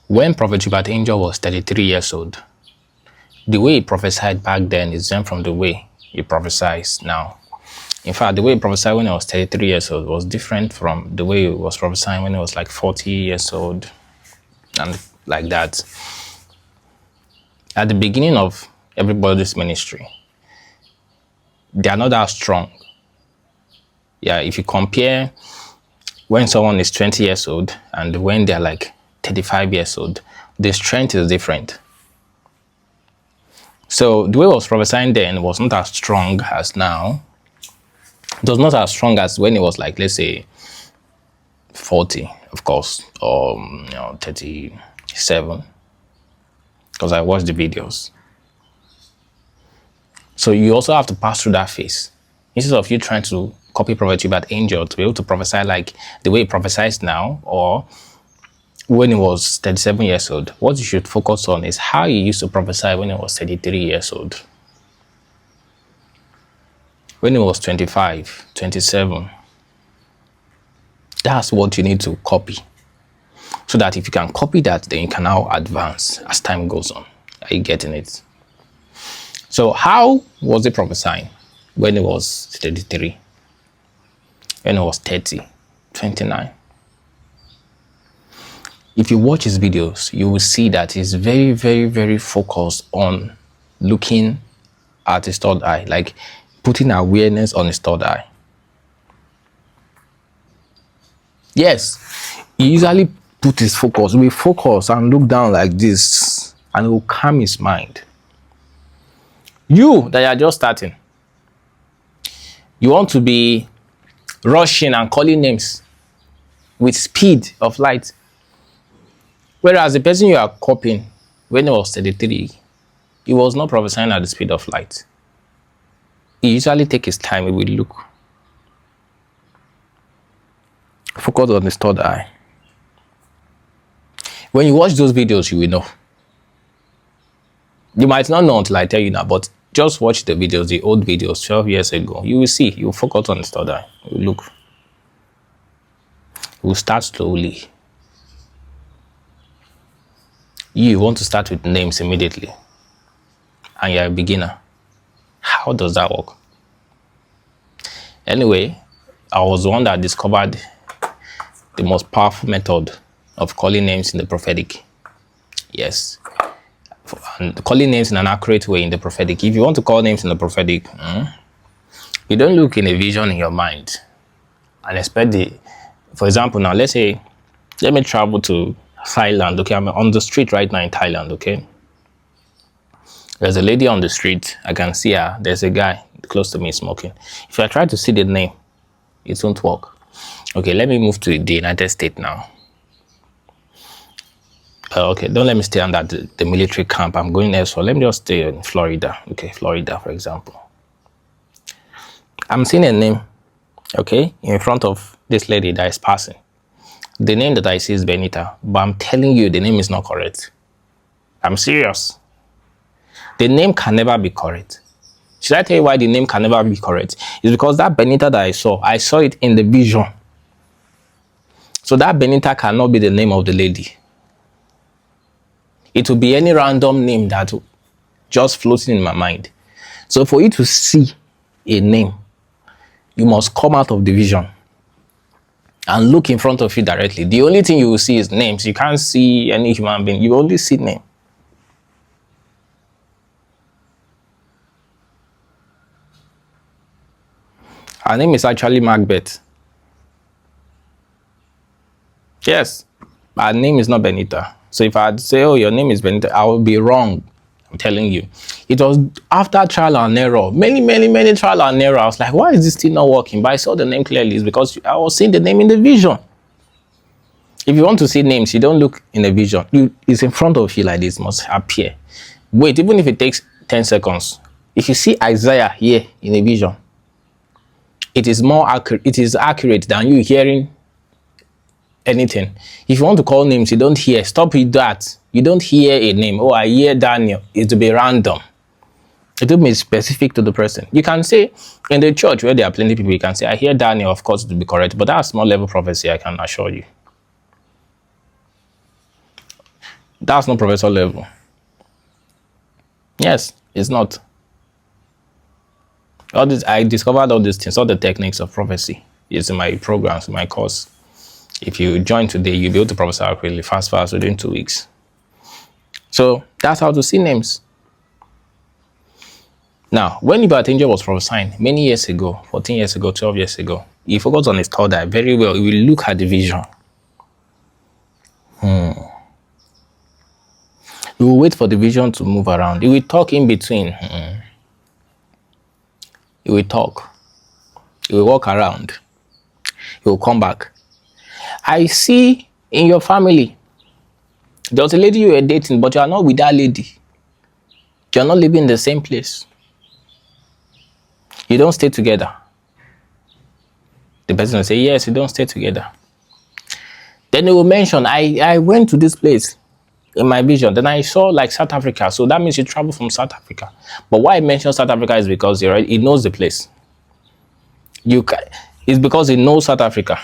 When Prophet Uebert Angel was 33 years old, the way he prophesied back then is different from the way he prophesies now. In fact, the way he prophesied when he was 33 years old was different from the way he was prophesying when he was like 40 years old and like that. At the beginning of everybody's ministry, they are not that strong. Yeah, if you compare when someone is 20 years old and when they're like 35 years old, the strength is different. So the way I was prophesying then was not as strong as now. It was not as strong as when it was like, let's say, 40, of course, or 37, because I watched the videos. So you also have to pass through that phase. Instead of you trying to copy Prophet Uebert Angel to be able to prophesy like the way he prophesies now, or when he was 37 years old, what you should focus on is how he used to prophesy when he was 33 years old. When he was 25, 27. That's what you need to copy. So that if you can copy that, then you can now advance as time goes on. Are you getting it? So how was he prophesying when he was 33? When he was 30, 29? If you watch his videos, you will see that he's very, very, very focused on looking at his third eye, like putting awareness on his third eye. Yes, he usually put his focus, we focus and look down like this, and it will calm his mind. You that are just starting, you want to be rushing and calling names with speed of light. Whereas the person you are copying, when he was 33, he was not prophesying at the speed of light. He usually takes his time, he will look. Focus on his third eye. When you watch those videos, you will know. You might not know until I tell you now, but just watch the videos, the old videos, 12 years ago. You will see, you will focus on his third eye. You will look. You will start slowly. You want to start with names immediately, and you're a beginner. How does that work? Anyway, I was the one that discovered the most powerful method of calling names in the prophetic. Yes. And calling names in an accurate way in the prophetic. If you want to call names in the prophetic, you don't look in a vision in your mind and expect for example, now let's say, let me travel to Thailand. Okay, I'm on the street right now in Thailand. Okay, there's a lady on the street. I can see her. There's a guy close to me smoking. If I try to see the name, it won't work. Okay, let me move to the United States now. Okay, don't let me stay under the military camp. I'm going elsewhere. Let me just stay in Florida. Okay, Florida, for example. I'm seeing a name, okay, in front of this lady that is passing. The name that I see is Benita, but I'm telling you the name is not correct. I'm serious. The name can never be correct. Should I tell you why the name can never be correct? It's because that Benita that I saw it in the vision. So that Benita cannot be the name of the lady. It will be any random name that just floating in my mind. So for you to see a name, you must come out of the vision and look in front of you directly. The only thing you will see is names. You can't see any human being. You only see name. Her name is actually Macbeth. Yes, her name is not Benita. So if I'd say, oh, your name is Benita, I would be wrong. I'm telling you. It was after trial and error, many trial and error. I was like, why is this still not working? But I saw the name clearly. It's because I was seeing the name in the vision. If you want to see names, you don't look in the vision. It's in front of you like this, must appear. Wait, even if it takes 10 seconds. If you see Isaiah here in a vision, it is more accurate. It is accurate than you hearing anything. If you want to call names, you don't hear. Stop with that. You don't hear a name. Oh, I hear Daniel. It will be random. It will be specific to the person. You can say in the church where there are plenty of people, you can say, I hear Daniel. Of course, it will be correct. But that's small level prophecy, I can assure you. That's not professor level. Yes, it's not. All this, I discovered all these things, all the techniques of prophecy. It's in my programs, in my course. If you join today, you'll be able to prophesy really fast within 2 weeks. So that's how to see names. Now, when Uebert angel was prophesying many years ago, 14 years ago, 12 years ago, he focused on his third eye very well. He will look at the vision. He will wait for the vision to move around. He will talk in between. He will talk. He will walk around. He will come back. I see in your family, there was a lady you were dating, but you are not with that lady. You are not living in the same place. You don't stay together. The person will say, yes, you don't stay together. Then they will mention, I went to this place in my vision. Then I saw like South Africa. So that means you travel from South Africa. But why I mention South Africa is because he knows the place. It's because he knows South Africa.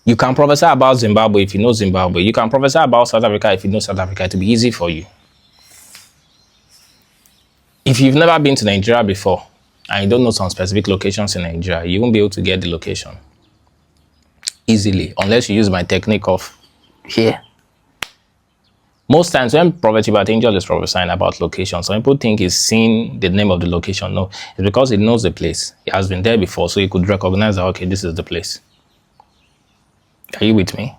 You can prophesy about Zimbabwe if you know Zimbabwe. You can prophesy about South Africa if you know South Africa. It will be easy for you. If you've never been to Nigeria before and you don't know some specific locations in Nigeria, you won't be able to get the location easily unless you use my technique of here. Most times when Prophet Uebert angel is prophesying about locations, some people think he's seeing the name of the location. No, it's because he knows the place. He has been there before, so he could recognize that, okay, this is the place. Are you with me?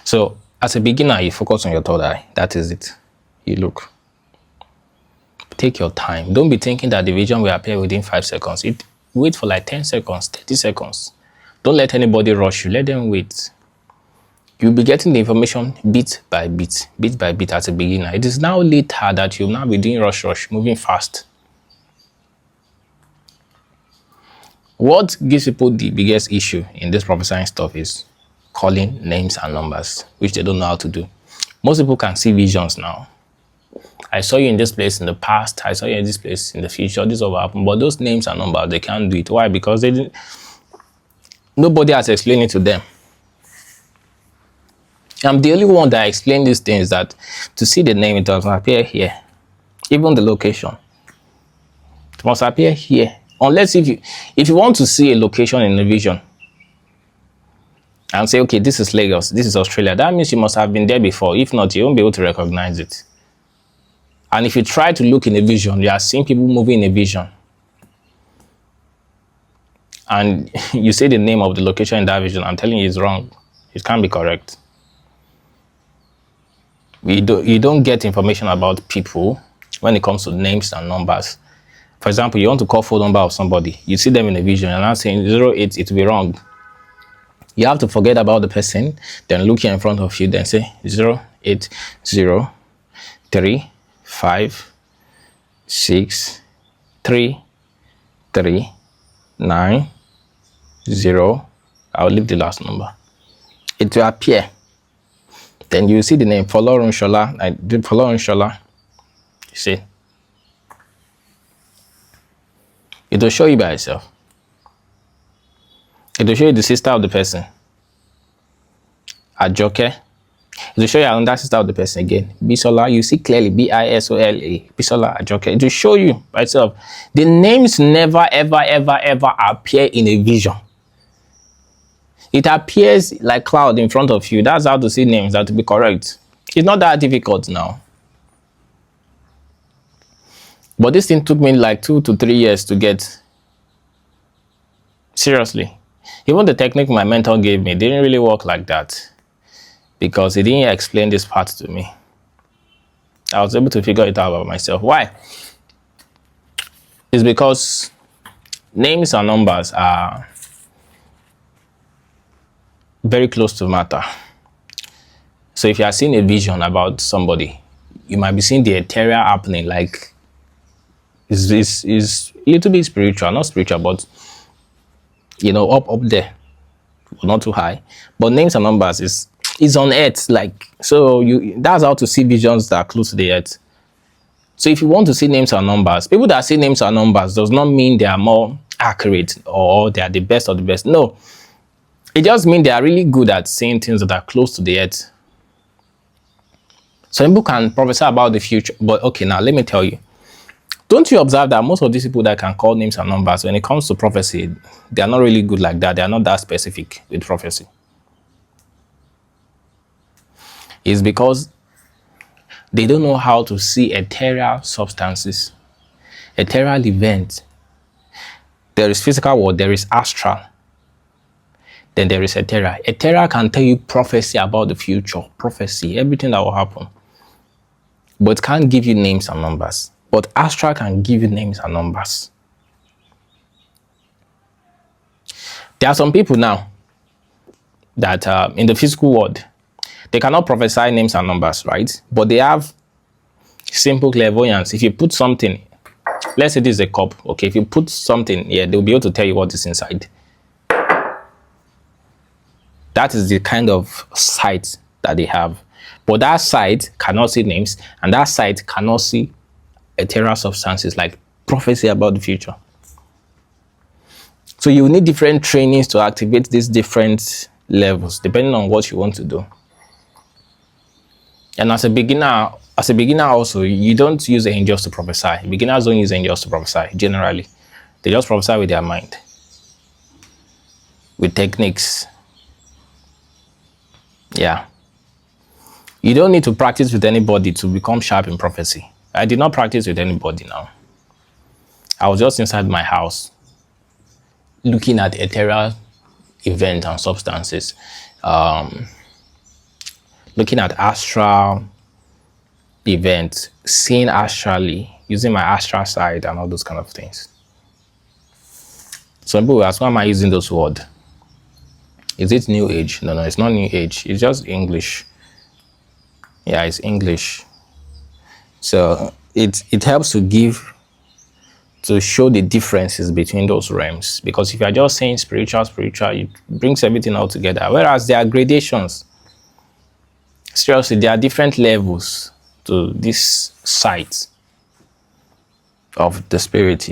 So as a beginner, you focus on your third eye. That is it. You look. Take your time. Don't be thinking that the vision will appear within 5 seconds. Wait for like 10 seconds, 30 seconds. Don't let anybody rush you. Let them wait. You'll be getting the information bit by bit as a beginner. It is now later that you'll now be doing rush, moving fast. What gives people the biggest issue in this prophesying stuff is calling names and numbers, which they don't know how to do. Most people can see visions now. I saw you in this place in the past. I saw you in this place in the future. This will happen. But those names and numbers, they can't do it. Why? Because nobody has explained it to them. I'm the only one that explained these things, that to see the name, it must appear here. Even the location. It must appear here. Unless if you want to see a location in a vision and say, okay, this is Lagos, this is Australia, that means you must have been there before. If not, you won't be able to recognize it. And if you try to look in a vision, you are seeing people moving in a vision. And you say the name of the location in that vision, I'm telling you it's wrong. It can't be correct. You don't get information about people when it comes to names and numbers. For example, you want to call phone number of somebody. You see them in a vision and I'm saying 08, it will be wrong. You have to forget about the person, then look here in front of you, then say 0803 5 6 3 3 9 0. I'll leave the last number. It will appear. Then you see the name Folorun Shola. I did Folorun Shola. You see, it will show you by itself. It will show you the sister of the person, Ajoke. It will show you another sister of the person again, Bisola. You see clearly, Bisola, Bisola, Ajoke. It will show you by itself. The names never, ever, ever, ever appear in a vision. It appears like cloud in front of you. That's how to see names, that to be correct. It's not that difficult now. But this thing took me like 2 to 3 years to get. Seriously. Even the technique my mentor gave me didn't really work like that, because he didn't explain this part to me. I was able to figure it out by myself. Why? It's because names and numbers are very close to matter. So if you are seeing a vision about somebody, you might be seeing the ethereal happening, like is a little bit spiritual, not spiritual, but up there, not too high. But names and numbers is on earth, like, so that's how to see visions that are close to the earth. So if you want to see names and numbers, people that see names and numbers does not mean they are more accurate or they are the best of the best. No. It just means they are really good at seeing things that are close to the earth. Some people can prophesy about the future, but okay, now let me tell you. Don't you observe that most of these people that can call names and numbers, when it comes to prophecy, they are not really good like that. They are not that specific with prophecy. It's because they don't know how to see ethereal substances, ethereal events. There is physical world, there is astral, then there is ethereal. Ethereal can tell you prophecy about the future, prophecy, everything that will happen, but can't give you names and numbers. But astral can give you names and numbers. There are some people now that in the physical world, they cannot prophesy names and numbers, right? But they have simple clairvoyance. If you put something, let's say this is a cup, okay? If you put something here, they'll be able to tell you what is inside. That is the kind of sight that they have. But that sight cannot see names, and that sight cannot see ethereal substances like prophecy about the future. So you need different trainings to activate these different levels, depending on what you want to do. And as a beginner also, you don't use angels to prophesy. Beginners don't use angels to prophesy, generally. They just prophesy with their mind, with techniques. Yeah. You don't need to practice with anybody to become sharp in prophecy. I did not practice with anybody now. I was just inside my house, looking at ethereal events and substances, looking at astral events, seeing astrally, using my astral side and all those kind of things. Some people will ask, why am I using those words? Is it new age? No, it's not new age. It's just English. Yeah, it's English. So it helps to show the differences between those realms. Because if you're just saying spiritual, it brings everything all together. Whereas there are gradations. Seriously, there are different levels to this sight of the spirit,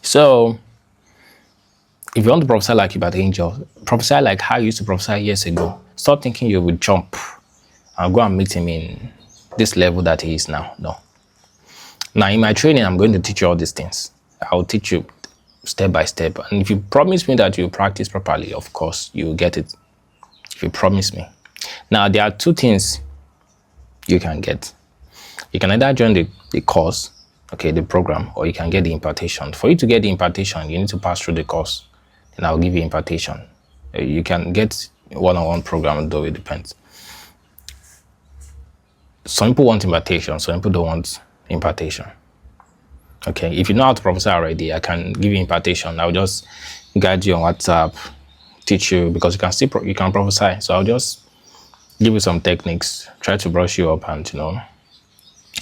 So, if you want to prophesy like Uebert angel, prophesy like how you used to prophesy years ago. Stop thinking you would jump and go and meet him in this level that he is now. No. Now, in my training, I'm going to teach you all these things. I'll teach you step by step. And if you promise me that you practice properly, of course, you will get it. If you promise me. Now, there are two things you can get. You can either join the course, okay, the program, or you can get the impartation. For you to get the impartation, you need to pass through the course. Then I'll give you impartation. You can get one-on-one program, though it depends. Some people want impartation, some people don't want impartation. Okay, if you know how to prophesy already, I can give you impartation. I'll just guide you on WhatsApp, teach you, because you can prophesy. So I'll just give you some techniques, try to brush you up, and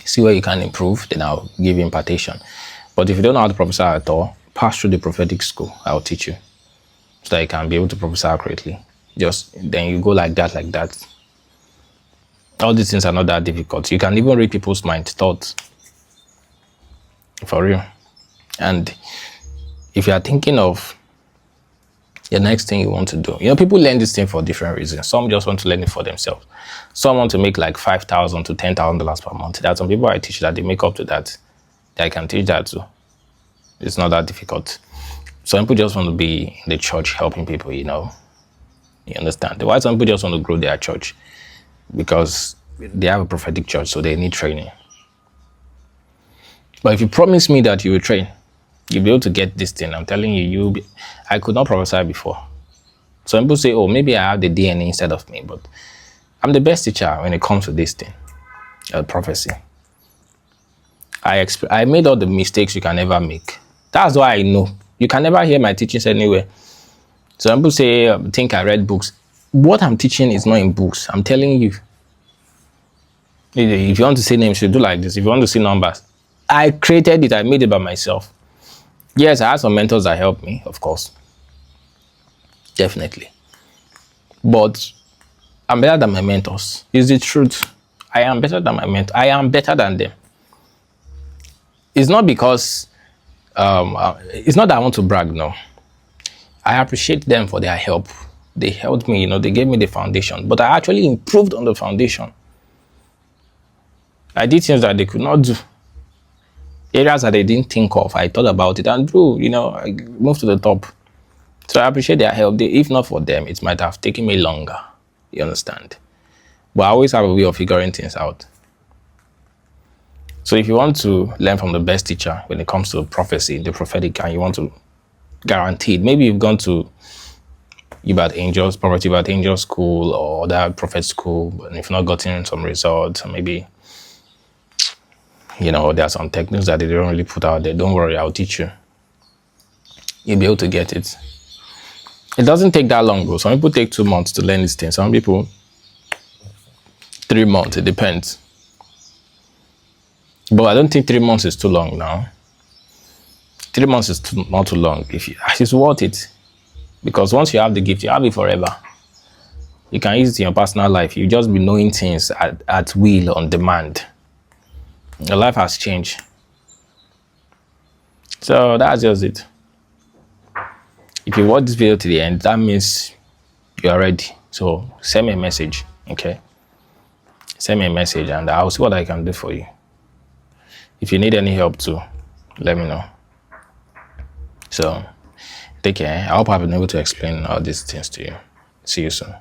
see where you can improve. Then I'll give you impartation. But if you don't know how to prophesy at all, pass through the prophetic school. I'll teach you so that you can be able to prophesy accurately. Just then you go like that. All these things are not that difficult. You can even read people's mind thoughts. For real. And if you are thinking of the next thing you want to do, people learn this thing for different reasons. Some just want to learn it for themselves. Some want to make like $5,000 to $10,000 per month. There are some people I teach that they make up to that. I can teach that too. It's not that difficult. Some people just want to be in the church helping people, You understand? Why some people just want to grow their church? Because they have a prophetic church, so they need training. But if you promise me that you will train, you'll be able to get this thing. I'm telling you, I could not prophesy before. Some people say, oh, maybe I have the DNA instead of me, but I'm the best teacher when it comes to this thing, prophecy. I made all the mistakes you can ever make. That's why I know. You can never hear my teachings anywhere. Some people say, think I read books. What I'm teaching is not in books. I'm telling you. If you want to see names, you do like this. If you want to see numbers, I created it. I made it by myself. Yes, I had some mentors that helped me, of course. Definitely. But I'm better than my mentors. It's the truth. I am better than my mentors. I am better than them. It's not because, it's not that I want to brag, no. I appreciate them for their help. They helped me, they gave me the foundation. But I actually improved on the foundation. I did things that they could not do. Areas that they didn't think of, I thought about it. And bro, I moved to the top. So I appreciate their help. If not for them, it might have taken me longer. You understand? But I always have a way of figuring things out. So if you want to learn from the best teacher when it comes to prophecy, the prophetic, and you want to guarantee it, maybe you've gone to Uebert Angels, Prophet Uebert Angels School or that prophet school, and if not gotten some results, maybe, there are some techniques that they don't really put out there. Don't worry, I'll teach you. You'll be able to get it. It doesn't take that long, bro. Some people take 2 months to learn this thing. Some people, 3 months. It depends. But I don't think 3 months is too long now. 3 months is not too long. It's worth it. Because once you have the gift, you have it forever. You can use it in your personal life. You just be knowing things at will, on demand. Your life has changed. So that's just it. If you watch this video to the end, that means you are ready. So send me a message, okay? Send me a message and I'll see what I can do for you. If you need any help too, let me know. So take care. I hope I've been able to explain all these things to you. See you soon.